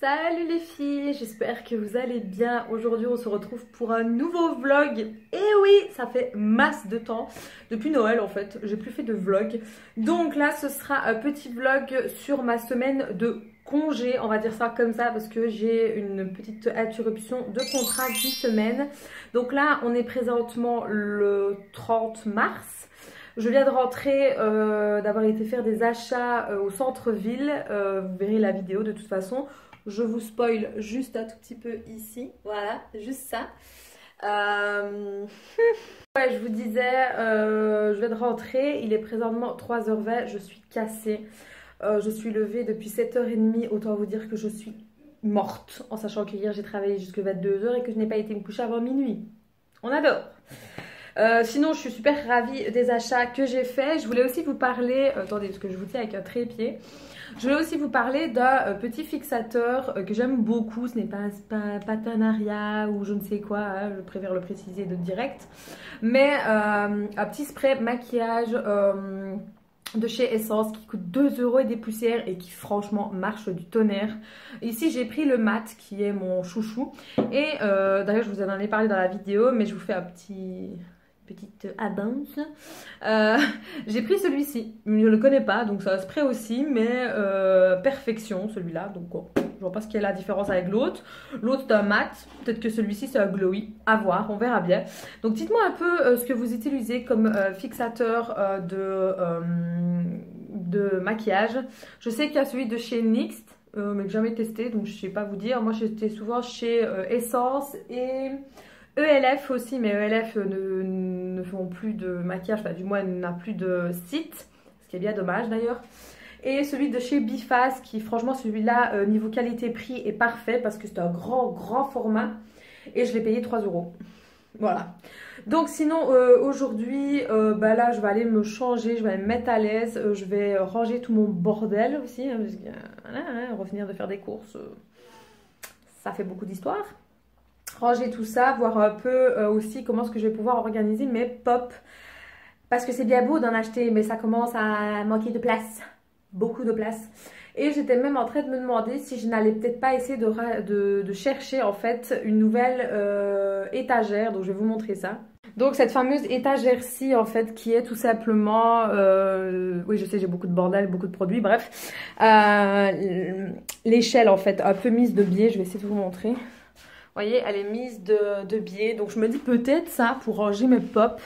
Salut les filles, j'espère que vous allez bien. Aujourd'hui on se retrouve pour un nouveau vlog. Et oui, ça fait masse de temps. Depuis Noël en fait, j'ai plus fait de vlog. Donc là ce sera un petit vlog sur ma semaine de congé. On va dire ça comme ça parce que j'ai une petite interruption de contrat d'une semaine. Donc là on est présentement le 30 mars. Je viens de rentrer, d'avoir été faire des achats au centre-ville. Vous verrez la vidéo de toute façon. Je vous spoil juste un tout petit peu ici. Voilà, juste ça. Ouais, je vous disais, je viens de rentrer. Il est présentement 3h20. Je suis cassée. Je suis levée depuis 7h30. Autant vous dire que je suis morte. En sachant que hier j'ai travaillé jusqu'à 22h et que je n'ai pas été me coucher avant minuit. On adore. Sinon je suis super ravie des achats que j'ai faits. Je voulais aussi vous parler, attendez parce que je vous tiens avec un trépied. Je voulais aussi vous parler d'un petit fixateur que j'aime beaucoup. Ce n'est pas un partenariat ou je ne sais quoi, hein, je préfère le préciser de direct. Mais un petit spray maquillage de chez Essence qui coûte 2 € et des poussières et qui franchement marche du tonnerre. Ici j'ai pris le mat qui est mon chouchou. Et d'ailleurs je vous en ai parlé dans la vidéo mais je vous fais un petite annonce. J'ai pris celui-ci. Je ne le connais pas, donc c'est un spray aussi, mais perfection celui-là. Donc je vois pas ce qu'il y a la différence avec l'autre. L'autre c'est un mat, peut-être que celui-ci c'est un glowy. À voir, on verra bien. Donc dites-moi un peu ce que vous utilisez comme fixateur de maquillage. Je sais qu'il y a celui de chez NYX, mais que j'ai jamais testé, donc je sais pas vous dire. Moi j'étais souvent chez Essence et ELF aussi, mais ELF ne font plus de maquillage, enfin du moins n'a plus de site, ce qui est bien dommage d'ailleurs. Et celui de chez Biface qui franchement celui-là niveau qualité-prix est parfait parce que c'est un grand format et je l'ai payé 3 €. Voilà. Donc sinon aujourd'hui bah là je vais aller me changer, je vais me mettre à l'aise, je vais ranger tout mon bordel aussi, hein, parce que voilà, hein, revenir de faire des courses, ça fait beaucoup d'histoire. Ranger tout ça, voir un peu aussi comment est-ce que je vais pouvoir organiser mes pops. Parce que c'est bien beau d'en acheter, mais ça commence à manquer de place. Beaucoup de place. Et j'étais même en train de me demander si je n'allais peut-être pas essayer de chercher en fait une nouvelle étagère. Donc je vais vous montrer ça. Donc cette fameuse étagère-ci en fait qui est tout simplement, oui je sais j'ai beaucoup de bordel, beaucoup de produits, bref. L'échelle en fait un peu mise de biais, je vais essayer de vous montrer. Vous voyez, elle est mise de biais. Donc je me dis peut-être ça pour ranger mes pops.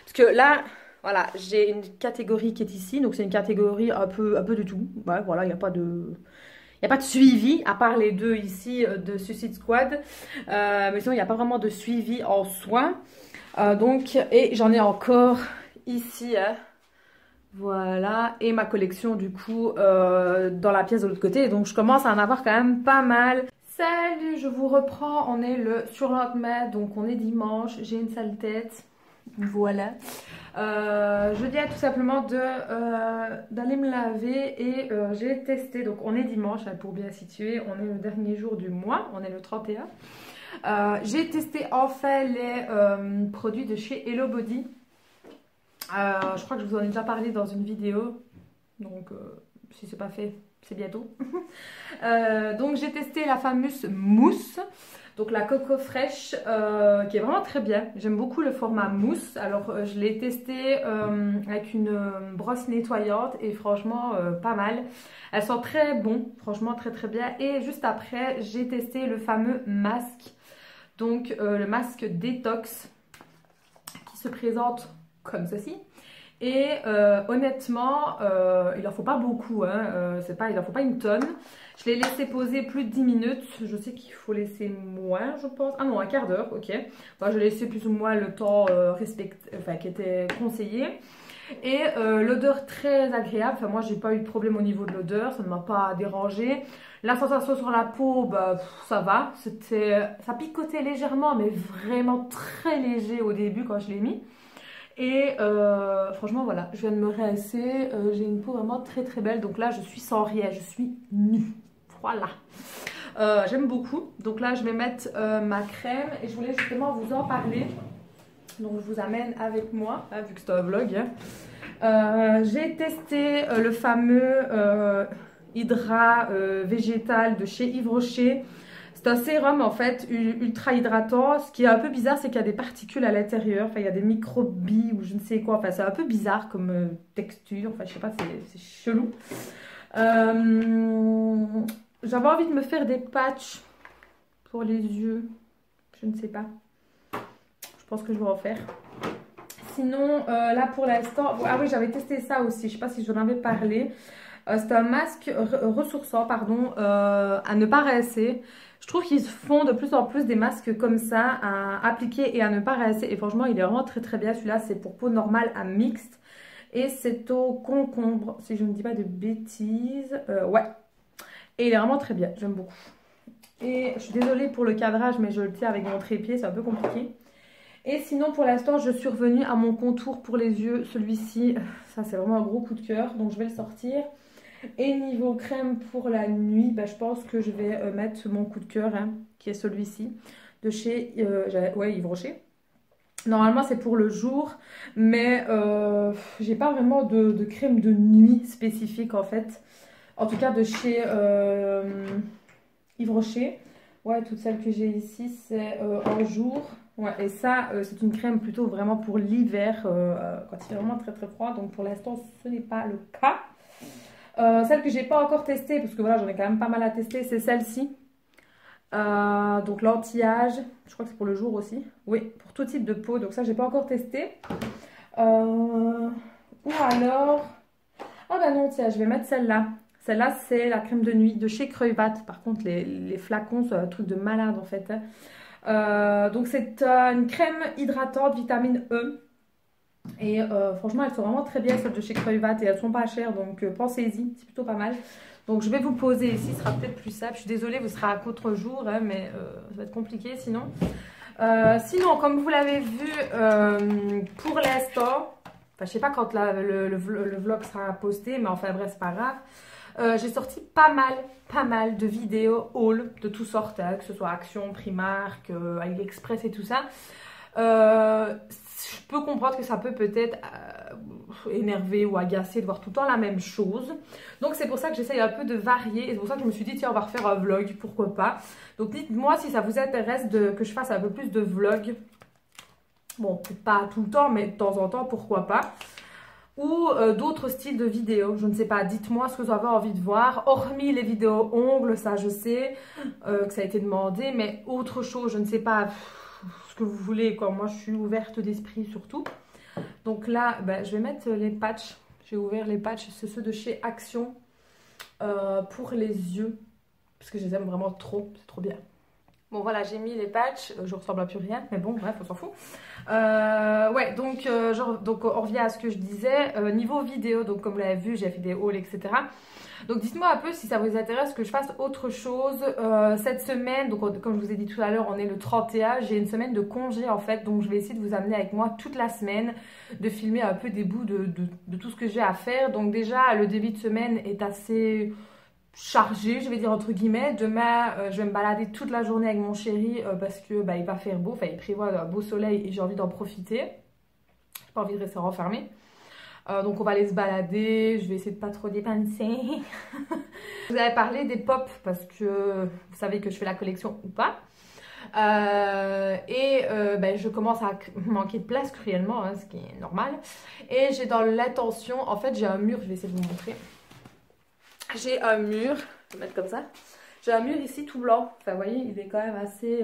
Parce que là, voilà, j'ai une catégorie qui est ici. Donc c'est une catégorie un peu de tout. Ouais, voilà, il n'y a pas de... Il n'y a pas de suivi, à part les deux ici de Suicide Squad. Mais sinon, il n'y a pas vraiment de suivi en soi. Donc, et j'en ai encore ici, hein. Voilà, et ma collection du coup dans la pièce de l'autre côté. Donc je commence à en avoir quand même pas mal. Salut, je vous reprends, on est le surlendemain, donc on est dimanche, j'ai une sale tête, voilà. Je dis tout simplement d'aller me laver et j'ai testé, donc on est dimanche, pour bien situer, on est le dernier jour du mois, on est le 31. J'ai testé enfin les produits de chez Hello Body. Je crois que je vous en ai déjà parlé dans une vidéo, donc si c'est pas fait, c'est bientôt. Donc j'ai testé la fameuse mousse, donc la coco fraîche, qui est vraiment très bien. J'aime beaucoup le format mousse. Alors je l'ai testé avec une brosse nettoyante et franchement pas mal. Elle sent très bon, franchement très bien. Et juste après j'ai testé le fameux masque, donc le masque détox qui se présente comme ceci. Et honnêtement, il en faut pas beaucoup, hein, il en faut pas une tonne. Je l'ai laissé poser plus de 10 minutes. Je sais qu'il faut laisser moins, je pense. Ah non, un quart d'heure, ok. Enfin, je l'ai laissé plus ou moins le temps qui était conseillé. Et l'odeur très agréable. Enfin, moi, j'ai pas eu de problème au niveau de l'odeur, ça ne m'a pas dérangé. La sensation sur la peau, bah, ça va. Ça picotait légèrement, mais vraiment très léger au début quand je l'ai mis. Et franchement voilà, je viens de me rincer, j'ai une peau vraiment très belle. Donc là je suis sans rien, je suis nue. Voilà, j'aime beaucoup. Donc là je vais mettre ma crème et je voulais justement vous en parler. Donc je vous amène avec moi, hein, vu que c'est un vlog, hein. J'ai testé le fameux Hydra végétal de chez Yves Rocher. C'est un sérum en fait ultra hydratant. Ce qui est un peu bizarre, c'est qu'il y a des particules à l'intérieur. Enfin, il y a des microbilles ou je ne sais quoi. Enfin, c'est un peu bizarre comme texture. Enfin, je sais pas, c'est chelou. J'avais envie de me faire des patchs pour les yeux. Je ne sais pas. Je pense que je vais en faire. Sinon, là pour l'instant... Ah oui, j'avais testé ça aussi. Je ne sais pas si j'en avais parlé. C'est un masque ressourçant, pardon, à ne pas rincer. Je trouve qu'ils font de plus en plus des masques comme ça, à appliquer et à ne pas rincer. Et franchement, il est vraiment très très bien. Celui-là, c'est pour peau normale à mixte. Et c'est au concombre, si je ne dis pas de bêtises. Ouais. Et il est vraiment très bien, j'aime beaucoup. Et je suis désolée pour le cadrage, mais je le tiens avec mon trépied, c'est un peu compliqué. Et sinon, pour l'instant, je suis revenue à mon contour pour les yeux. Celui-ci, ça c'est vraiment un gros coup de cœur, donc je vais le sortir. Et niveau crème pour la nuit, bah, je pense que je vais mettre mon coup de cœur, hein, qui est celui-ci, de chez Yves Rocher. Normalement, c'est pour le jour, mais j'ai pas vraiment de crème de nuit spécifique en fait. En tout cas, de chez Yves Rocher. Ouais, toutes celles que j'ai ici, c'est en jour. Ouais, et ça, c'est une crème plutôt vraiment pour l'hiver, quand il fait vraiment très très froid. Donc pour l'instant, ce n'est pas le cas. Celle que j'ai pas encore testée, parce que voilà, j'en ai quand même pas mal à tester, c'est celle-ci. Donc l'anti-âge, je crois que c'est pour le jour aussi. Oui, pour tout type de peau, donc ça j'ai pas encore testé. Ou alors... Oh bah non, tiens, je vais mettre celle-là. Celle-là, c'est la crème de nuit de chez Creuvat. Par contre, les flacons, c'est un truc de malade en fait. Donc c'est une crème hydratante, vitamine E. Et franchement, elles sont vraiment très bien, celles de chez Creuvat. Et elles sont pas chères, donc pensez-y, c'est plutôt pas mal. Donc je vais vous poser ici, ce sera peut-être plus simple. Je suis désolée, vous serez à qu'autre jour, hein, mais ça va être compliqué sinon. Sinon, comme vous l'avez vu, pour l'instant, enfin je sais pas quand le vlog sera posté, mais enfin bref, c'est pas grave. J'ai sorti pas mal de vidéos haul de toutes sortes, hein, que ce soit Action, Primark, AliExpress et tout ça. Je peux comprendre que ça peut peut-être énerver ou agacer de voir tout le temps la même chose. Donc c'est pour ça que j'essaye un peu de varier. Et c'est pour ça que je me suis dit, tiens, on va refaire un vlog, pourquoi pas. Donc dites-moi si ça vous intéresse que je fasse un peu plus de vlogs. Bon, peut-être pas tout le temps, mais de temps en temps, pourquoi pas. Ou d'autres styles de vidéos, je ne sais pas, dites-moi ce que vous avez envie de voir, hormis les vidéos ongles, ça je sais que ça a été demandé, mais autre chose, je ne sais pas ce que vous voulez, quoi. Moi je suis ouverte d'esprit surtout. Donc là, ben, je vais mettre les patchs, j'ai ouvert les patchs, c'est ceux de chez Action pour les yeux, parce que je les aime vraiment trop, c'est trop bien. Bon voilà, j'ai mis les patchs, je ressemble à plus rien, mais bon bref, on s'en fout. Ouais, donc on revient à ce que je disais. Niveau vidéo, donc comme vous l'avez vu, j'ai fait des hauls, etc. Donc dites-moi un peu si ça vous intéresse que je fasse autre chose. Cette semaine, donc comme je vous ai dit tout à l'heure, on est le 31, j'ai une semaine de congé en fait. Donc je vais essayer de vous amener avec moi toute la semaine, de filmer un peu des bouts de tout ce que j'ai à faire. Donc déjà, le début de semaine est assez... chargée, je vais dire entre guillemets. Demain, je vais me balader toute la journée avec mon chéri parce que bah, il va faire beau, enfin il prévoit un beau soleil et j'ai envie d'en profiter. J'ai pas envie de rester renfermée. Donc on va aller se balader, je vais essayer de pas trop dépenser. Je vous avais parlé des pop parce que vous savez que je fais la collection ou pas. Ben, je commence à manquer de place cruellement, hein, ce qui est normal. Et j'ai dans l'intention, en fait j'ai un mur, je vais essayer de vous montrer. J'ai un mur, je vais mettre comme ça. J'ai un mur ici tout blanc. Enfin, vous voyez, il est quand même assez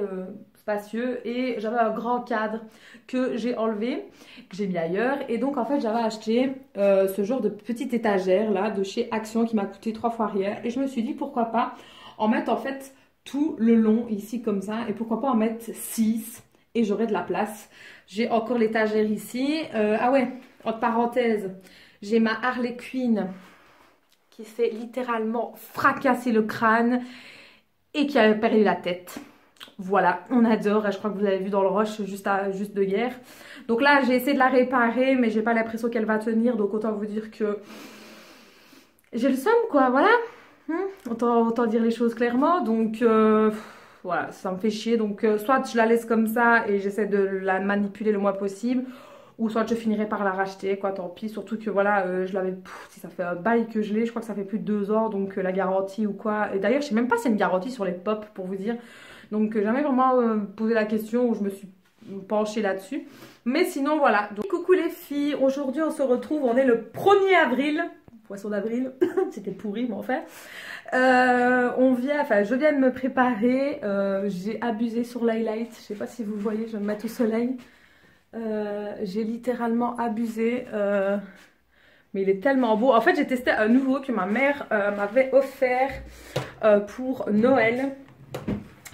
spacieux. Et j'avais un grand cadre que j'ai enlevé, que j'ai mis ailleurs. Et donc, en fait, j'avais acheté ce genre de petite étagère là de chez Action qui m'a coûté 3 fois rien. Et je me suis dit, pourquoi pas en mettre en fait tout le long ici comme ça. Et pourquoi pas en mettre 6 et j'aurai de la place. J'ai encore l'étagère ici. Ah ouais, entre parenthèses, j'ai ma Harley Quinn qui s'est littéralement fracassé le crâne et qui a perdu la tête. Voilà, on adore, et je crois que vous avez vu dans le rush juste de hier. Donc là, j'ai essayé de la réparer, mais j'ai pas l'impression qu'elle va tenir, donc autant vous dire que j'ai le seum, quoi, voilà. Autant dire les choses clairement, donc voilà, ça me fait chier. Donc soit je la laisse comme ça et j'essaie de la manipuler le moins possible, ou soit je finirai par la racheter, quoi, tant pis. Surtout que voilà, je l'avais, si ça fait un bail que je l'ai, je crois que ça fait plus de 2 ans, donc la garantie ou quoi. Et d'ailleurs, je sais même pas si c'est une garantie sur les pop, pour vous dire. Donc jamais vraiment posé la question, ou je me suis penchée là-dessus. Mais sinon, voilà. Donc, coucou les filles, aujourd'hui on se retrouve, on est le 1er avril. Poisson d'avril, c'était pourri, mais enfin. Je viens de me préparer. J'ai abusé sur l'highlight. Je sais pas si vous voyez, je vais me mettre au soleil. J'ai littéralement abusé. Mais il est tellement beau. En fait, j'ai testé un nouveau que ma mère m'avait offert pour Noël.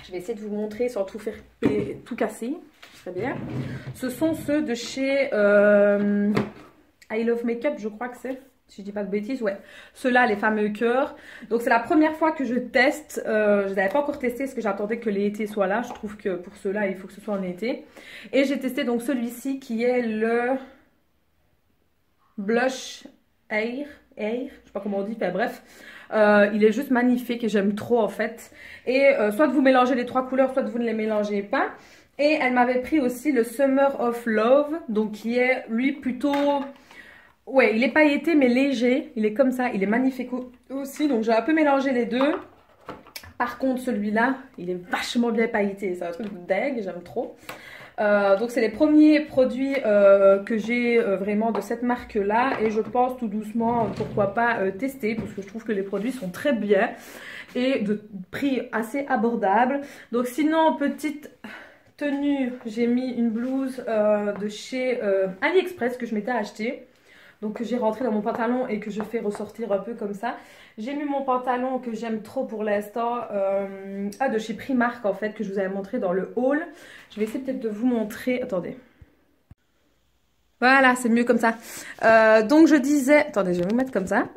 Je vais essayer de vous montrer sans tout faire et tout casser. Très bien. Ce sont ceux de chez I Love Makeup, je crois que c'est. Si je dis pas de bêtises, ouais. Ceux-là, les fameux cœurs. Donc, c'est la première fois que je teste. Je ne l'avais pas encore testé parce que j'attendais que l'été soit là. Je trouve que pour ceux-là, il faut que ce soit en été. Et j'ai testé donc celui-ci qui est le Blush Air. Je sais pas comment on dit, enfin bref. Il est juste magnifique et j'aime trop en fait. Et soit vous mélangez les 3 couleurs, soit vous ne les mélangez pas. Et elle m'avait pris aussi le Summer of Love. Donc, qui est lui plutôt... Ouais, il est pailleté mais léger, il est comme ça, il est magnifique aussi, donc j'ai un peu mélangé les deux. Par contre celui-là, il est vachement bien pailleté, c'est un truc de dingue, j'aime trop. Donc c'est les premiers produits que j'ai vraiment de cette marque-là et je pense tout doucement, pourquoi pas tester, parce que je trouve que les produits sont très bien et de prix assez abordable. Donc sinon, petite... tenue, j'ai mis une blouse de chez AliExpress que je m'étais achetée. Donc que j'ai rentré dans mon pantalon et que je fais ressortir un peu comme ça. J'ai mis mon pantalon que j'aime trop pour l'instant, de chez Primark en fait, que je vous avais montré dans le haul. Je vais essayer peut-être de vous montrer, attendez. Voilà, c'est mieux comme ça. Donc je disais, attendez, je vais vous mettre comme ça.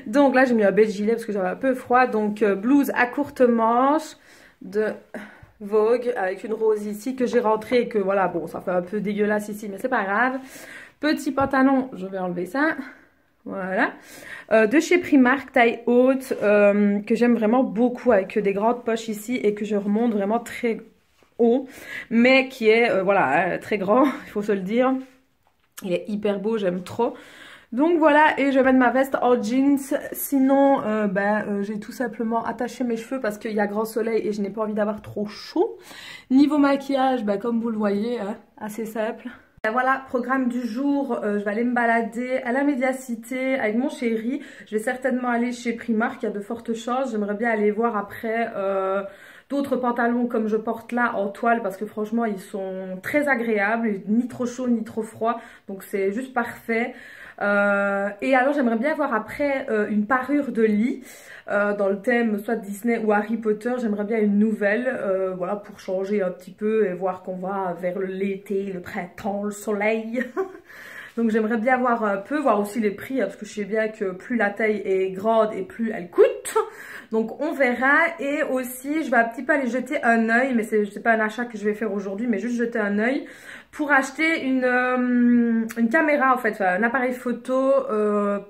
Donc là j'ai mis un beige gilet parce que j'avais un peu froid. Donc blouse à courte manche de Vogue avec une rose ici que j'ai rentrée et que voilà, bon ça fait un peu dégueulasse ici mais c'est pas grave. Petit pantalon, je vais enlever ça, voilà, de chez Primark, taille haute, que j'aime vraiment beaucoup, avec des grandes poches ici et que je remonte vraiment très haut, mais qui est, voilà, très grand, il faut se le dire. Il est hyper beau, j'aime trop. Donc voilà, et je vais mettre ma veste en jeans, sinon j'ai tout simplement attaché mes cheveux parce qu'il y a grand soleil et je n'ai pas envie d'avoir trop chaud. Niveau maquillage, comme vous le voyez, hein, assez simple. Voilà, programme du jour, je vais aller me balader à la Médiacité avec mon chéri. Je vais certainement aller chez Primark, il y a de fortes chances. J'aimerais bien aller voir après d'autres pantalons comme je porte là en toile parce que franchement ils sont très agréables, ni trop chaud ni trop froid, donc c'est juste parfait. Et alors j'aimerais bien voir après une parure de lit dans le thème soit Disney ou Harry Potter. J'aimerais bien une nouvelle, voilà, pour changer un petit peu et voir qu'on va vers l'été, le printemps, le soleil. Donc j'aimerais bien voir un peu, voir aussi les prix, parce que je sais bien que plus la taille est grande et plus elle coûte. Donc on verra. Et aussi je vais un petit peu aller jeter un œil, mais c'est pas un achat que je vais faire aujourd'hui, mais juste jeter un œil pour acheter une caméra en fait, un appareil photo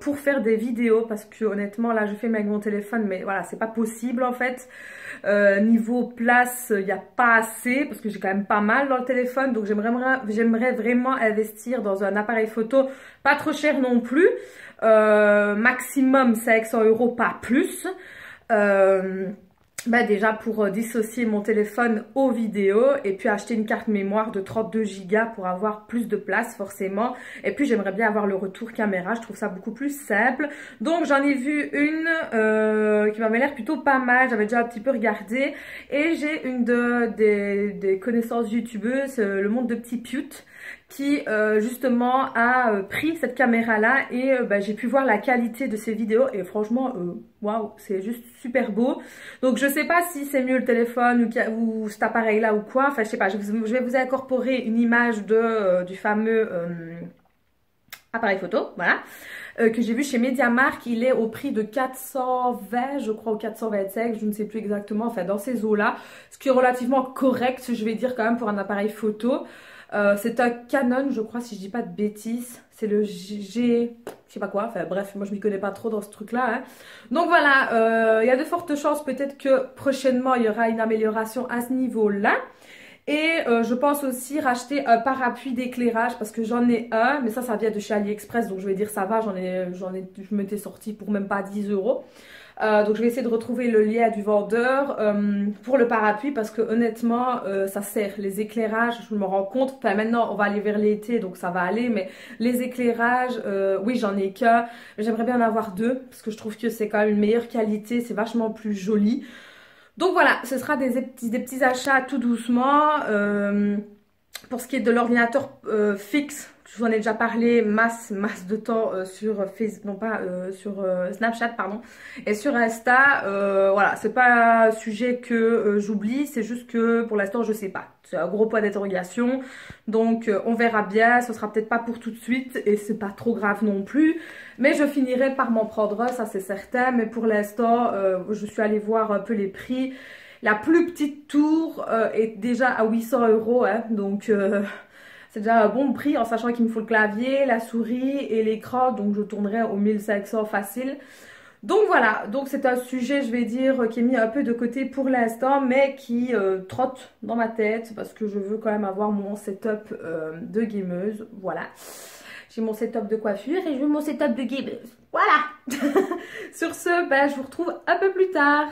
pour faire des vidéos, parce que honnêtement là je filme avec mon téléphone mais voilà c'est pas possible en fait. Niveau place il n'y a pas assez parce que j'ai quand même pas mal dans le téléphone, donc j'aimerais vraiment investir dans un appareil photo pas trop cher non plus, maximum 500 €, pas plus. Déjà pour dissocier mon téléphone aux vidéos et puis acheter une carte mémoire de 32 Go pour avoir plus de place forcément. Et puis j'aimerais bien avoir le retour caméra, je trouve ça beaucoup plus simple. Donc j'en ai vu une qui m'avait l'air plutôt pas mal, j'avais déjà un petit peu regardé. Et j'ai une des connaissances youtubeuses, le monde de Petit Pute, qui justement a pris cette caméra là et j'ai pu voir la qualité de ses vidéos et franchement waouh, c'est juste super beau. Donc je sais pas si c'est mieux le téléphone ou cet appareil là ou quoi, enfin je sais pas, je vais vous incorporer une image du fameux appareil photo, voilà, que j'ai vu chez MediaMarkt. Il est au prix de 420 je crois, ou 425, je ne sais plus exactement, enfin dans ces eaux là, ce qui est relativement correct je vais dire quand même pour un appareil photo. C'est un Canon je crois si je dis pas de bêtises, c'est le G, je sais pas quoi, enfin bref moi je m'y connais pas trop dans ce truc là hein. Donc voilà, il y a de fortes chances peut-être que prochainement il y aura une amélioration à ce niveau là. Et je pense aussi racheter un parapluie d'éclairage parce que j'en ai un, mais ça vient de chez AliExpress, donc je vais dire ça va, je m'étais sortie pour même pas 10 euros. Donc je vais essayer de retrouver le lien du vendeur pour le parapluie parce que honnêtement ça sert. Les éclairages, je me rends compte, enfin maintenant on va aller vers l'été donc ça va aller, mais les éclairages, oui j'en ai qu'un, mais j'aimerais bien en avoir deux parce que je trouve que c'est quand même une meilleure qualité, c'est vachement plus joli. Donc voilà, ce sera des petits achats tout doucement. Pour ce qui est de l'ordinateur fixe, je vous en ai déjà parlé masse de temps sur Facebook, non pas sur Snapchat pardon, et sur Insta. Voilà, c'est pas un sujet que j'oublie, c'est juste que pour l'instant je sais pas. C'est un gros point d'interrogation, donc on verra bien. Ce sera peut-être pas pour tout de suite et c'est pas trop grave non plus. Mais je finirai par m'en prendre un, ça c'est certain. Mais pour l'instant, je suis allée voir un peu les prix. La plus petite tour est déjà à 800 euros, hein, donc c'est déjà un bon prix en sachant qu'il me faut le clavier, la souris et l'écran, donc je tournerai au 1500 facile. Donc voilà, donc c'est un sujet, je vais dire, qui est mis un peu de côté pour l'instant, mais qui trotte dans ma tête parce que je veux quand même avoir mon setup de gameuse, voilà. J'ai mon setup de coiffure et je veux mon setup de gameuse, voilà. Sur ce, ben, je vous retrouve un peu plus tard.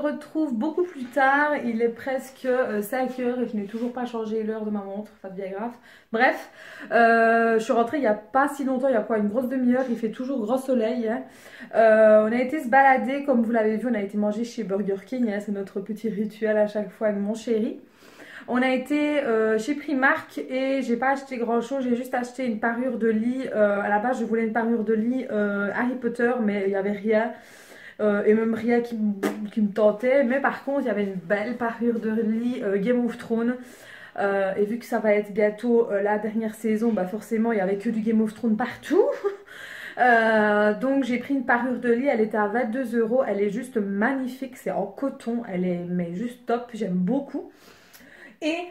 Retrouve beaucoup plus tard, il est presque 5 heures et je n'ai toujours pas changé l'heure de ma montre, ça devient grave. Bref, je suis rentrée il n'y a pas si longtemps, il y a quoi, une grosse demi-heure, il fait toujours grand soleil. Hein. On a été se balader, comme vous l'avez vu, on a été manger chez Burger King, hein, c'est notre petit rituel à chaque fois avec mon chéri. On a été chez Primark et j'ai pas acheté grand chose, j'ai juste acheté une parure de lit. À la base je voulais une parure de lit Harry Potter mais il n'y avait rien. Et même rien qui me tentait, mais par contre il y avait une belle parure de lit Game of Thrones et vu que ça va être bientôt la dernière saison, bah forcément il n'y avait que du Game of Thrones partout. Donc j'ai pris une parure de lit, elle était à 22 euros, elle est juste magnifique, c'est en coton, elle est mais juste top, j'aime beaucoup. Et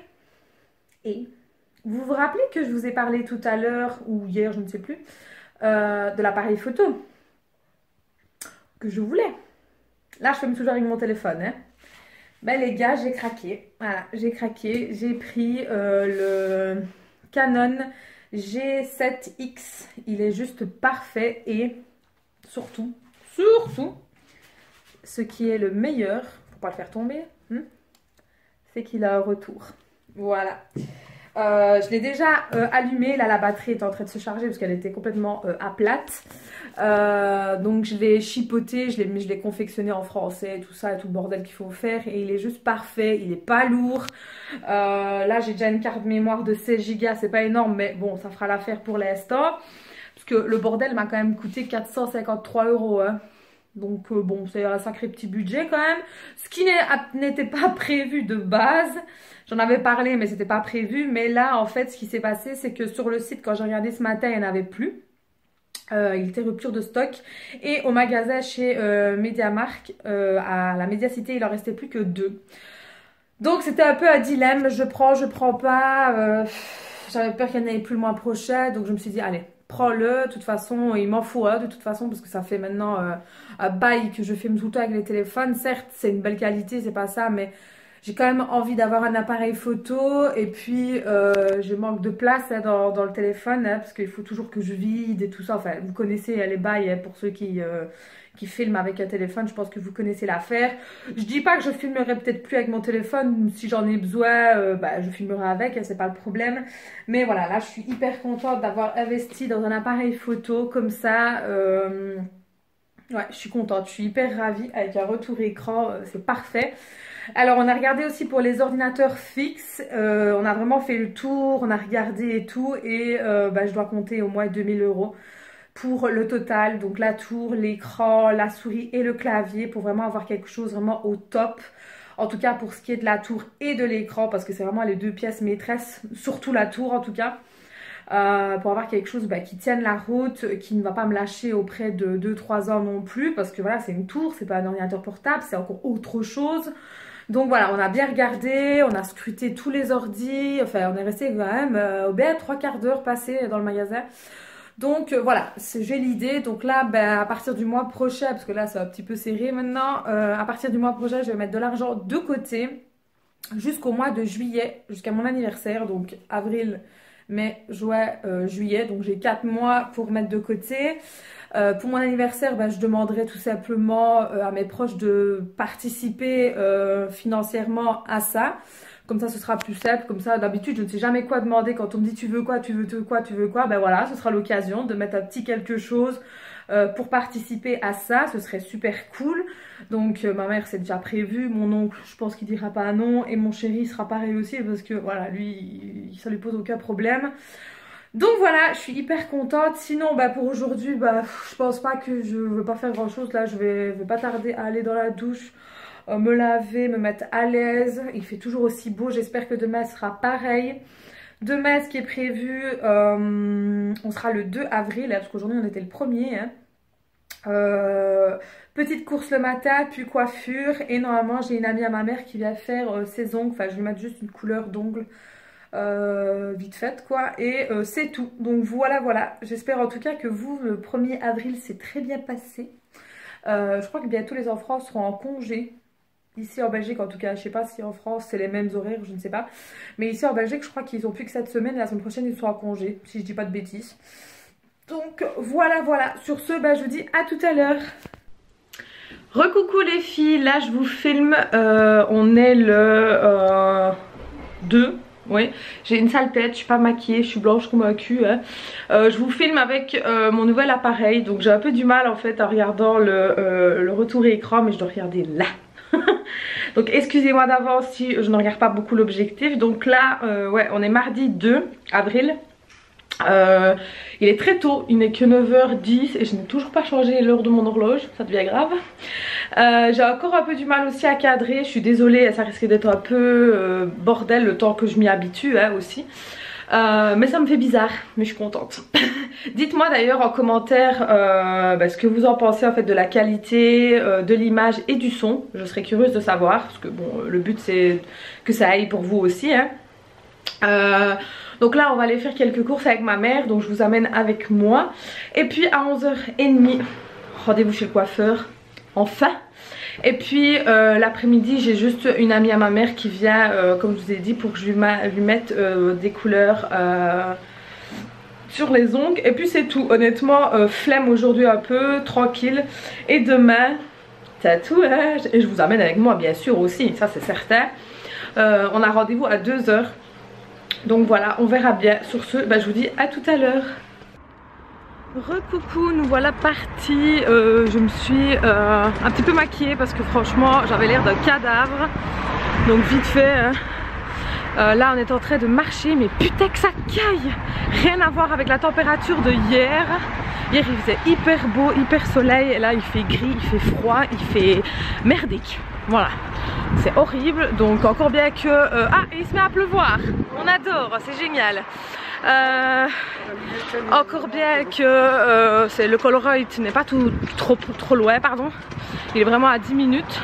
vous vous rappelez que je vous ai parlé tout à l'heure ou hier, je ne sais plus, de l'appareil photo que je voulais. Là, je filme toujours avec mon téléphone. Hein. Ben les gars, j'ai craqué. Voilà, j'ai craqué. J'ai pris le Canon G7X. Il est juste parfait et surtout, ce qui est le meilleur, pour pas le faire tomber, c'est qu'il a un retour. Voilà. Je l'ai déjà allumé, là la batterie est en train de se charger parce qu'elle était complètement à plate. Donc je l'ai chipoté, je l'ai confectionné en français, tout ça, tout le bordel qu'il faut faire. Et il est juste parfait, il est pas lourd. Là j'ai déjà une carte mémoire de 16 Go, c'est pas énorme mais bon ça fera l'affaire pour l'instant. Parce que le bordel m'a quand même coûté 453 euros. Hein. Donc bon c'est un sacré petit budget quand même. Ce qui n'était pas prévu de base. J'en avais parlé mais c'était pas prévu. Mais là en fait ce qui s'est passé c'est que sur le site quand j'ai regardé ce matin il n'y en avait plus. Il était rupture de stock. Et au magasin chez MediaMarkt, à la Médiacité il en restait plus que 2. Donc c'était un peu un dilemme. Je prends pas. J'avais peur qu'il n'y en ait plus le mois prochain. Donc je me suis dit allez. Prends-le, de toute façon, il m'en faut un de toute façon parce que ça fait maintenant un bail que je filme tout le temps avec les téléphones. Certes, c'est une belle qualité, c'est pas ça, mais j'ai quand même envie d'avoir un appareil photo et puis je manque de place hein, dans le téléphone hein, parce qu'il faut toujours que je vide et tout ça. Enfin, vous connaissez les bails hein, pour ceux qui qui filme avec un téléphone, je pense que vous connaissez l'affaire. Je dis pas que je filmerai peut-être plus avec mon téléphone, si j'en ai besoin, je filmerai avec, c'est pas le problème. Mais voilà, là je suis hyper contente d'avoir investi dans un appareil photo comme ça. Ouais, je suis contente, je suis hyper ravie avec un retour écran, c'est parfait. Alors on a regardé aussi pour les ordinateurs fixes, on a vraiment fait le tour, on a regardé et tout et je dois compter au moins 2000 € pour le total. Donc la tour, l'écran, la souris et le clavier pour vraiment avoir quelque chose vraiment au top. En tout cas pour ce qui est de la tour et de l'écran parce que c'est vraiment les deux pièces maîtresses, surtout la tour en tout cas. Pour avoir quelque chose qui tienne la route, qui ne va pas me lâcher auprès de 2-3 ans non plus parce que voilà c'est une tour, c'est pas un ordinateur portable, c'est encore autre chose. Donc voilà, on a bien regardé, on a scruté tous les ordis, enfin on est resté quand même au bien 3/4 d'heure passé dans le magasin. Donc voilà, j'ai l'idée. Donc là, à partir du mois prochain, parce que là c'est un petit peu serré maintenant, à partir du mois prochain, je vais mettre de l'argent de côté jusqu'au mois de juillet, jusqu'à mon anniversaire, donc avril, mai, juin, juillet. Donc j'ai 4 mois pour mettre de côté. Pour mon anniversaire, je demanderai tout simplement à mes proches de participer financièrement à ça. Comme ça, ce sera plus simple. Comme ça, d'habitude, je ne sais jamais quoi demander quand on me dit tu veux quoi, tu veux quoi, tu veux quoi. Voilà, ce sera l'occasion de mettre un petit quelque chose pour participer à ça. Ce serait super cool. Donc, ma mère, c'est déjà prévu. Mon oncle, je pense qu'il dira pas non. Et mon chéri sera pareil aussi parce que voilà, lui, ça lui pose aucun problème. Donc voilà, je suis hyper contente. Sinon, pour aujourd'hui, je pense pas que je veux pas faire grand chose. Là, je vais pas tarder à aller dans la douche, me laver, me mettre à l'aise. Il fait toujours aussi beau. J'espère que demain sera pareil. Demain, ce qui est prévu, on sera le 2 avril, parce qu'aujourd'hui on était le 1er. Petite course le matin, puis coiffure. Et normalement, j'ai une amie à ma mère qui vient faire ses ongles. Enfin, je vais mettre juste une couleur d'ongles. Vite fait quoi et c'est tout. Donc voilà, j'espère en tout cas que vous le 1er avril c'est très bien passé. Je crois que bientôt les enfants seront en congé ici en Belgique, en tout cas je sais pas si en France c'est les mêmes horaires, je ne sais pas, mais ici en Belgique je crois qu'ils ont plus que cette semaine, la semaine prochaine ils sont en congé si je dis pas de bêtises. Donc voilà, sur ce je vous dis à tout à l'heure. Recoucou les filles, là je vous filme, on est le 2. Oui, j'ai une sale tête, je suis pas maquillée, je suis blanche comme un cul. Je vous filme avec mon nouvel appareil, donc j'ai un peu du mal en fait en regardant le retour écran, mais je dois regarder là. Donc excusez-moi d'avance si je ne regarde pas beaucoup l'objectif. Donc là, on est mardi 2 avril. Il est très tôt, il n'est que 9h10 et je n'ai toujours pas changé l'heure de mon horloge, ça devient grave. J'ai encore un peu du mal aussi à cadrer, je suis désolée, ça risque d'être un peu bordel le temps que je m'y habitue aussi. Mais ça me fait bizarre, mais je suis contente. Dites-moi d'ailleurs en commentaire ce que vous en pensez en fait de la qualité de l'image et du son. Je serais curieuse de savoir, parce que bon, le but c'est que ça aille pour vous aussi. Donc là on va aller faire quelques courses avec ma mère, donc je vous amène avec moi. Et puis à 11h30, rendez-vous chez le coiffeur, enfin. Et puis l'après-midi j'ai juste une amie à ma mère qui vient, comme je vous ai dit, pour que je lui mette des couleurs sur les ongles. Et puis c'est tout, honnêtement flemme aujourd'hui un peu, tranquille. Et demain, tatouage, et je vous amène avec moi bien sûr aussi, ça c'est certain. On a rendez-vous à 2h. Donc voilà, on verra bien. Sur ce, je vous dis à tout à l'heure. Recoucou, nous voilà partis. Je me suis un petit peu maquillée parce que franchement j'avais l'air d'un cadavre. Donc vite fait, là on est en train de marcher, mais putain que ça caille. Rien à voir avec la température de hier. Hier il faisait hyper beau, hyper soleil, et là il fait gris, il fait froid, il fait merdique. Voilà, c'est horrible. Donc encore bien que... ah, et il se met à pleuvoir. On adore, c'est génial. Encore bien que le Colruyt n'est pas trop loin, pardon. Il est vraiment à 10 minutes.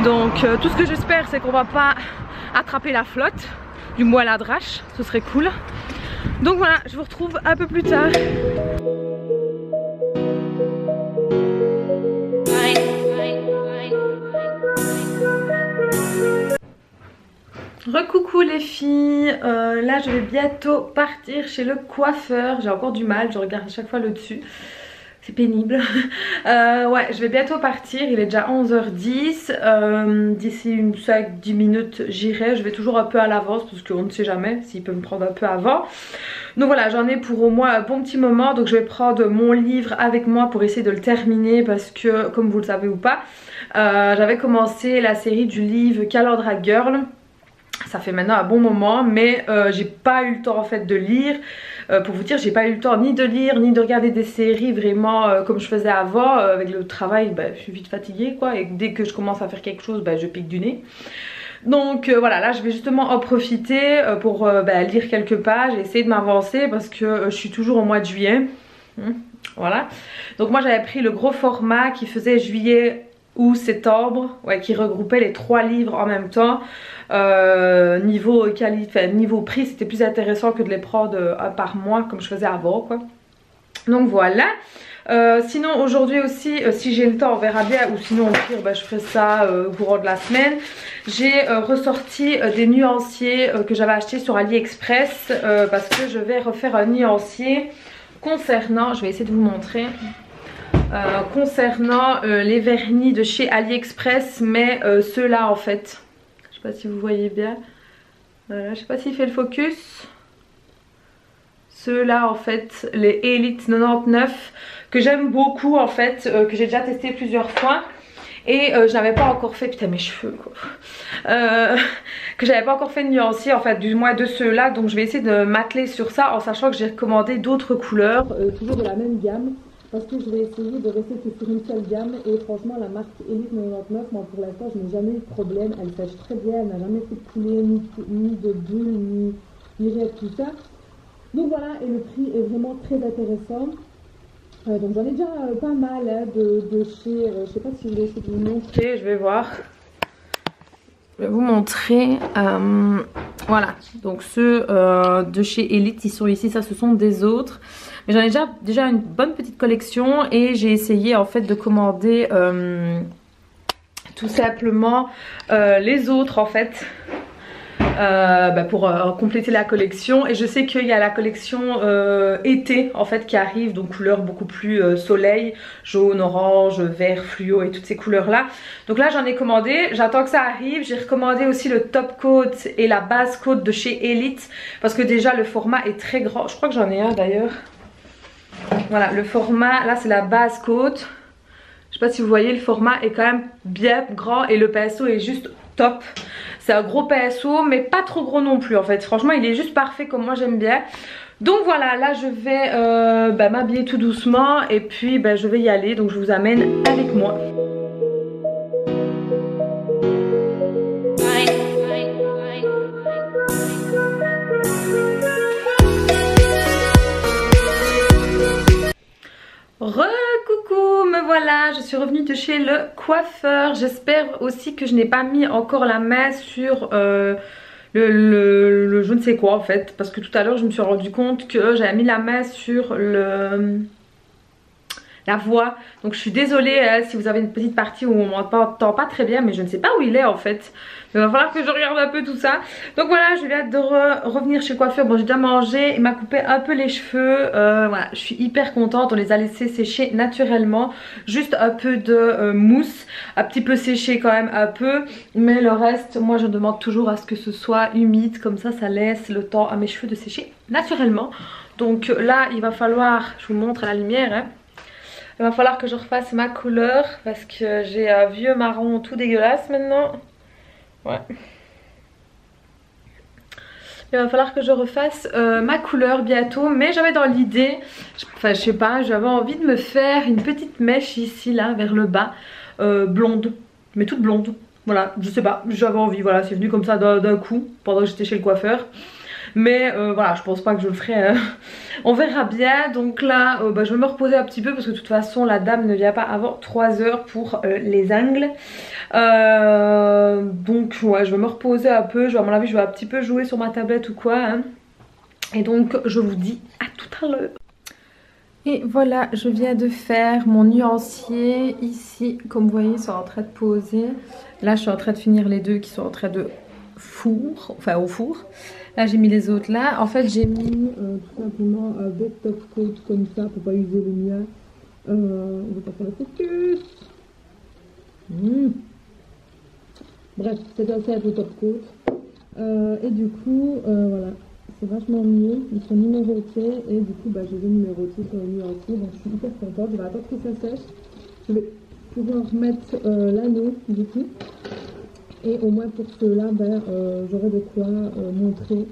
Donc tout ce que j'espère c'est qu'on va pas attraper la flotte, du moins la drache, ce serait cool. Donc voilà, je vous retrouve un peu plus tard. Recoucou les filles, là je vais bientôt partir chez le coiffeur. J'ai encore du mal, je regarde à chaque fois le dessus. C'est pénible. Ouais, je vais bientôt partir, il est déjà 11h10. D'ici une 5-10 minutes j'irai. Je vais toujours un peu à l'avance parce qu'on ne sait jamais s'il peut me prendre un peu avant. Donc voilà, j'en ai pour au moins un bon petit moment. Donc je vais prendre mon livre avec moi pour essayer de le terminer parce que, comme vous le savez ou pas, j'avais commencé la série du livre Calandra Girl. Ça fait maintenant un bon moment, mais j'ai pas eu le temps en fait de lire. Pour vous dire, j'ai pas eu le temps ni de lire ni de regarder des séries vraiment comme je faisais avant. Avec le travail, bah, je suis vite fatiguée quoi, et dès que je commence à faire quelque chose, bah, je pique du nez. Donc voilà, là je vais justement en profiter pour lire quelques pages et essayer de m'avancer parce que je suis toujours au mois de juillet. Voilà. Donc moi j'avais pris le gros format qui faisait juillet ou septembre, ouais, qui regroupait les 3 livres en même temps. Niveau prix, c'était plus intéressant que de les prendre un par mois comme je faisais avant quoi. Donc voilà. Sinon aujourd'hui aussi, si j'ai le temps on verra bien, ou sinon au pire je ferai ça au courant de la semaine. J'ai ressorti des nuanciers que j'avais acheté sur AliExpress parce que je vais refaire un nuancier concernant, je vais essayer de vous montrer, concernant les vernis de chez AliExpress, mais ceux-là en fait. Je sais pas si vous voyez bien. Voilà, je sais pas s'il fait le focus. Ceux-là en fait, les Elite 99 que j'aime beaucoup en fait, que j'ai déjà testé plusieurs fois. Et je n'avais pas encore fait, putain mes cheveux quoi, que j'avais pas encore fait de nuancier en fait, du moins de ceux-là. Donc je vais essayer de m'atteler sur ça en sachant que j'ai recommandé d'autres couleurs, toujours de la même gamme. Parce que je vais essayer de rester sur une seule gamme. Et franchement la marque Elite 99, moi pour l'instant je n'ai jamais eu de problème. Elle sèche très bien, elle n'a jamais fait de coulée, ni de bulles, ni rien de tout ça. Donc voilà, et le prix est vraiment très intéressant. Donc j'en ai déjà pas mal hein, de chez, je sais pas si je vais essayer de vous montrer, je vais voir. Je vais vous montrer, voilà, donc ceux de chez Elite, ils sont ici, ça ce sont des autres. Mais j'en ai déjà une bonne petite collection et j'ai essayé en fait de commander tout simplement les autres en fait. Pour compléter la collection, et je sais qu'il y a la collection été en fait qui arrive, donc couleurs beaucoup plus soleil, jaune, orange, vert, fluo et toutes ces couleurs là. Donc là j'en ai commandé, j'attends que ça arrive. J'ai recommandé aussi le top coat et la base coat de chez Elite parce que déjà le format est très grand, je crois que j'en ai un d'ailleurs. Voilà, le format là c'est la base coat. Je sais pas si vous voyez, le format est quand même bien grand et le pinceau est juste top. C'est un gros pinceau mais pas trop gros non plus en fait. Franchement il est juste parfait comme moi j'aime bien. Donc voilà, là je vais m'habiller tout doucement et puis je vais y aller. Donc je vous amène avec moi. Coucou, me voilà, je suis revenue de chez le coiffeur. J'espère aussi que je n'ai pas mis encore la main sur le je ne sais quoi en fait. Parce que tout à l'heure je me suis rendu compte que j'avais mis la main sur la voix. Donc je suis désolée si vous avez une petite partie où on m'entend pas très bien, mais je ne sais pas où il est en fait. Il va falloir que je regarde un peu tout ça. Donc voilà, je viens de revenir chez le coiffeur. Bon, j'ai déjà mangé, il m'a coupé un peu les cheveux. Voilà, je suis hyper contente. On les a laissés sécher naturellement. Juste un peu de mousse, un petit peu séché quand même un peu. Mais le reste, moi je demande toujours à ce que ce soit humide. Comme ça laisse le temps à mes cheveux de sécher naturellement. Donc là, il va falloir, je vous montre à la lumière, hein. Il va falloir que je refasse ma couleur parce que j'ai un vieux marron tout dégueulasse maintenant. Ouais. Il va falloir que je refasse ma couleur bientôt. Mais j'avais dans l'idée, enfin je sais pas, j'avais envie de me faire une petite mèche ici là vers le bas. Blonde, mais toute blonde. Voilà, je sais pas, j'avais envie, voilà, c'est venu comme ça d'un coup pendant que j'étais chez le coiffeur. Mais voilà, je pense pas que je le ferai. On verra bien. Donc là, je vais me reposer un petit peu parce que de toute façon, la dame ne vient pas avant 3 h pour les angles. Donc ouais, je vais me reposer un peu. À mon avis, je vais un petit peu jouer sur ma tablette ou quoi. Hein. Et donc, je vous dis à tout à l'heure. Et voilà, je viens de faire mon nuancier ici. Comme vous voyez, ils sont en train de poser. Là, je suis en train de finir les deux qui sont en train de au four. Là j'ai mis les autres là. En fait j'ai mis tout simplement un bête top coat comme ça pour pas user le mien. On va pas faire le focus. Bref, c'est assez avec le top coat. Et du coup, voilà, c'est vachement mieux. Ils sont numérotés et du coup, bah, je les ai numérotés sur le mur aussi. Donc je suis hyper contente. Je vais attendre que ça sèche. Je vais pouvoir mettre l'anneau du coup. Et au moins pour ceux-là, ben, j'aurai de quoi montrer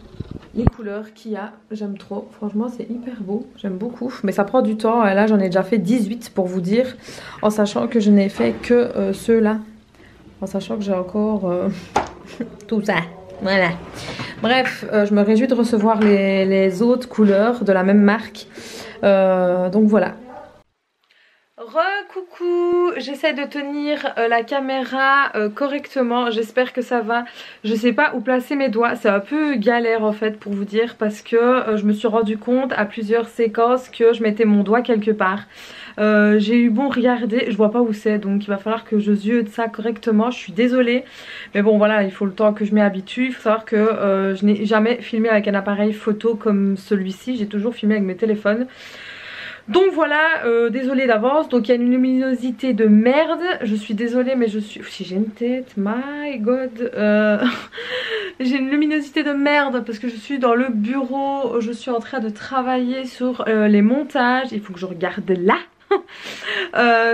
les couleurs qu'il y a. J'aime trop, franchement c'est hyper beau, j'aime beaucoup, mais ça prend du temps. Et là j'en ai déjà fait 18 pour vous dire, en sachant que je n'ai fait que ceux-là, en sachant que j'ai encore tout ça, voilà. Bref, je me réjouis de recevoir les autres couleurs de la même marque, donc voilà. Re-coucou, j'essaie de tenir la caméra correctement, j'espère que ça va. Je sais pas où placer mes doigts, c'est un peu galère en fait pour vous dire, parce que je me suis rendu compte à plusieurs séquences que je mettais mon doigt quelque part. J'ai eu bon regarder, je vois pas où c'est, donc il va falloir que je ziote ça correctement. Je suis désolée, mais bon voilà, il faut le temps que je m'y habitue. Il faut savoir que je n'ai jamais filmé avec un appareil photo comme celui-ci, j'ai toujours filmé avec mes téléphones. Donc voilà, désolée d'avance. Donc il y a une luminosité de merde. Je suis désolée, mais je suis... Si j'ai une tête, my god. J'ai une luminosité de merde parce que je suis dans le bureau. Je suis en train de travailler sur les montages. Il faut que je regarde là.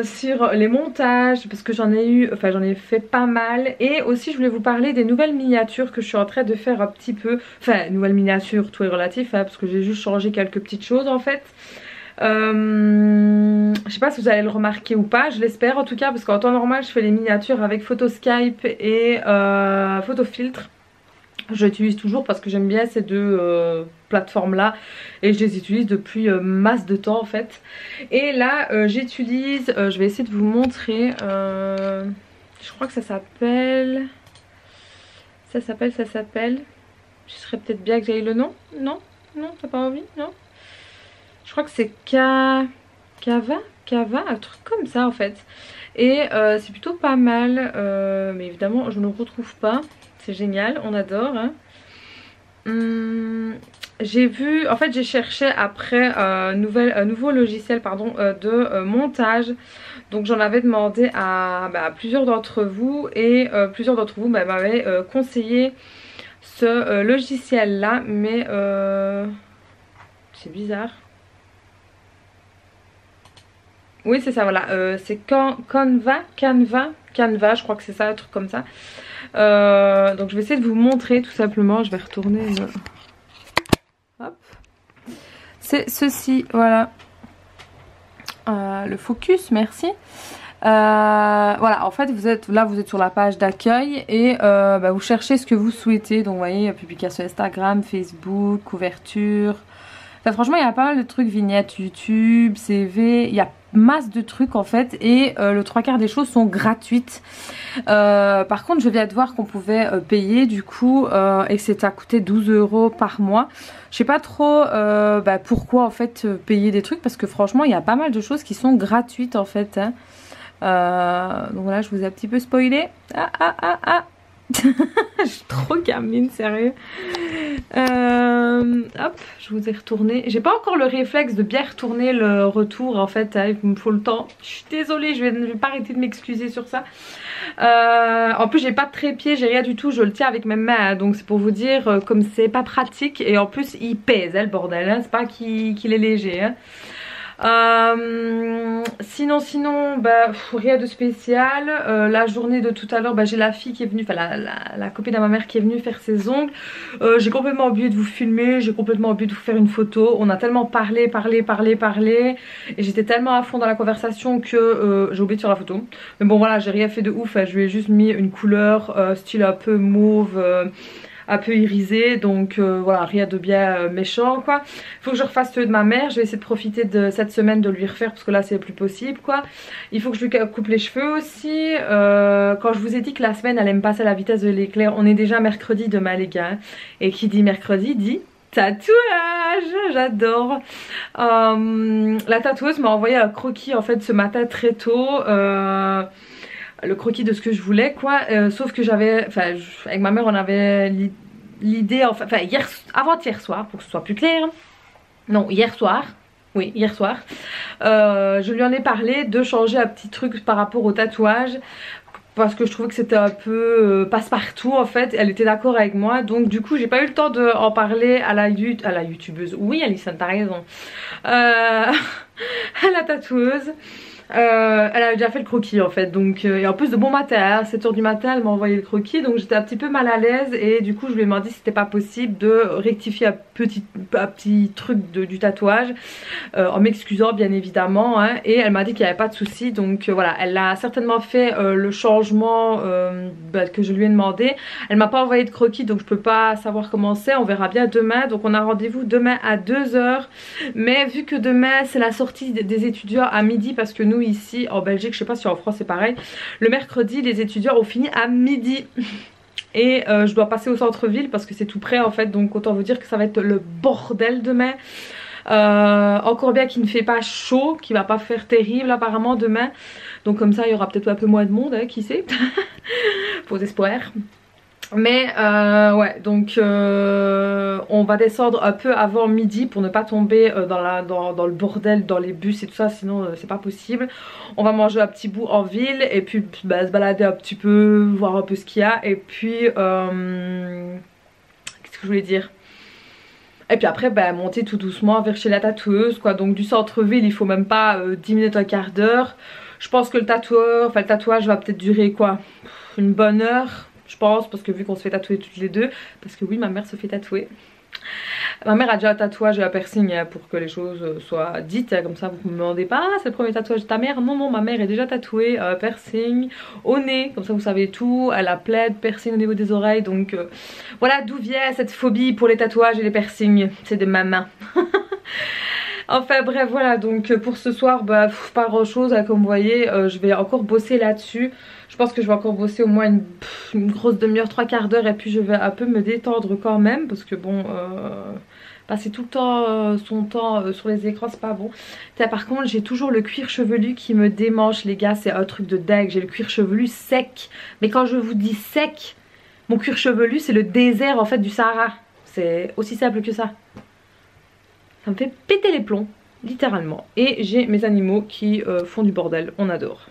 Sur les montages parce que j'en ai fait pas mal. Et aussi je voulais vous parler des nouvelles miniatures que je suis en train de faire un petit peu. Enfin, nouvelles miniatures, tout est relatif hein, parce que j'ai juste changé quelques petites choses en fait. Je sais pas si vous allez le remarquer ou pas, je l'espère en tout cas, parce qu'en temps normal je fais les miniatures avec Photoskype et Photofiltre. Je l'utilise toujours parce que j'aime bien ces deux plateformes là et je les utilise depuis masse de temps en fait. Et là j'utilise, je vais essayer de vous montrer, je crois que ça s'appelle, je serais peut-être bien que j'aille le nom. Non, non, t'as pas envie, non. Je crois que c'est Cava, un truc comme ça en fait. Et c'est plutôt pas mal, mais évidemment je ne le retrouve pas. C'est génial, on adore. Hein. J'ai vu, en fait j'ai cherché après un nouveau logiciel pardon, de montage. Donc j'en avais demandé à plusieurs d'entre vous et plusieurs d'entre vous m'avaient conseillé ce logiciel là. Mais c'est bizarre. Oui c'est ça voilà, c'est Canva, je crois que c'est ça, un truc comme ça. Donc je vais essayer de vous montrer tout simplement, je vais retourner hop. C'est ceci, voilà. Le focus, merci. Voilà, en fait vous êtes sur la page d'accueil et vous cherchez ce que vous souhaitez. Donc vous voyez, publication Instagram, Facebook, couverture. Enfin, franchement il y a pas mal de trucs, vignettes YouTube, CV, il y a masse de trucs en fait et le 3/4 des choses sont gratuites. Par contre je viens de voir qu'on pouvait payer du coup et que c'était à coûter 12 € par mois. Je sais pas trop pourquoi en fait payer des trucs, parce que franchement il y a pas mal de choses qui sont gratuites en fait hein. Donc voilà, je vous ai un petit peu spoilé. Je suis trop gamine, sérieux. Hop, je vous ai retourné. J'ai pas encore le réflexe de bien retourner le retour en fait, hein, il me faut le temps. Je suis désolée, je vais pas arrêter de m'excuser sur ça. En plus j'ai pas de trépied, j'ai rien du tout, je le tiens avec mes mains hein, donc c'est pour vous dire comme c'est pas pratique. Et en plus il pèse hein, le bordel, hein, c'est pas qu'il est léger hein. Sinon rien de spécial. La journée de tout à l'heure j'ai la fille qui est venue, enfin la copine de ma mère qui est venue faire ses ongles. J'ai complètement oublié de vous filmer, j'ai complètement oublié de vous faire une photo. On a tellement parlé et j'étais tellement à fond dans la conversation que j'ai oublié de faire la photo. Mais bon voilà, j'ai rien fait de ouf, je lui ai juste mis une couleur style un peu mauve, un peu irisé, donc voilà, rien de bien méchant quoi. Faut que je refasse ceux de ma mère, je vais essayer de profiter de cette semaine de lui refaire parce que là c'est plus possible quoi. Il faut que je lui coupe les cheveux aussi. Quand je vous ai dit que la semaine elle allait me passer à la vitesse de l'éclair, on est déjà mercredi demain les gars, et qui dit mercredi dit tatouage, j'adore. La tatoueuse m'a envoyé un croquis en fait ce matin très tôt, le croquis de ce que je voulais quoi, sauf que j'avais, enfin avec ma mère on avait l'idée, enfin avant-hier soir pour que ce soit plus clair, non hier soir, Oui, hier soir. Je lui en ai parlé de changer un petit truc par rapport au tatouage. Parce que je trouvais que c'était un peu passe-partout en fait. Elle était d'accord avec moi. Donc du coup j'ai pas eu le temps d'en parler à la youtubeuse. Oui Alison, t'as raison. À la tatoueuse. Elle a déjà fait le croquis en fait, donc et en plus de bon matin, à 7h du matin elle m'a envoyé le croquis, donc j'étais un petit peu mal à l'aise et du coup je lui ai demandé si c'était pas possible de rectifier un petit truc du tatouage en m'excusant bien évidemment hein, et elle m'a dit qu'il n'y avait pas de souci, donc voilà, elle a certainement fait le changement que je lui ai demandé. Elle m'a pas envoyé de croquis donc je peux pas savoir comment c'est, on verra bien demain, donc on a rendez-vous demain à 2h, mais vu que demain c'est la sortie des étudiants à midi, parce que nous ici en Belgique, je sais pas si en France c'est pareil, le mercredi les étudiants ont fini à midi et je dois passer au centre-ville parce que c'est tout près en fait, donc autant vous dire que ça va être le bordel demain. Encore bien qu'il ne fait pas chaud, qu'il va pas faire terrible apparemment demain, donc comme ça il y aura peut-être un peu moins de monde hein, qui sait. Faux espoir. Mais ouais, donc on va descendre un peu avant midi pour ne pas tomber dans le bordel, dans les bus et tout ça, sinon c'est pas possible. On va manger un petit bout en ville et puis bah, se balader un petit peu, voir un peu ce qu'il y a. Et puis qu'est-ce que je voulais dire? Et puis après bah, monter tout doucement vers chez la tatoueuse quoi. Donc du centre-ville il faut même pas 10 minutes, un quart d'heure. Je pense que le tatouage va peut-être durer quoi, une bonne heure je pense, parce que vu qu'on se fait tatouer toutes les deux, parce que oui ma mère se fait tatouer. Ma mère a déjà un tatouage et un piercing hein, pour que les choses soient dites, hein, comme ça vous me demandez pas ah, c'est le premier tatouage de ta mère. Non non, ma mère est déjà tatouée, piercing au nez, comme ça vous savez tout. Elle a plein de piercing au niveau des oreilles, donc voilà d'où vient cette phobie pour les tatouages et les piercings, c'est de ma main. Enfin bref voilà, donc pour ce soir bah, pas grand chose hein, comme vous voyez, je vais encore bosser là-dessus. Je pense que je vais encore bosser au moins une grosse demi-heure, 3/4 d'heure, et puis je vais un peu me détendre quand même parce que bon passer tout le temps son temps sur les écrans c'est pas bon. Par contre j'ai toujours le cuir chevelu qui me démange les gars, c'est un truc de dingue. J'ai le cuir chevelu sec, mais quand je vous dis sec, mon cuir chevelu c'est le désert en fait du Sahara, c'est aussi simple que ça. Ça me fait péter les plombs littéralement, et j'ai mes animaux qui font du bordel, on adore.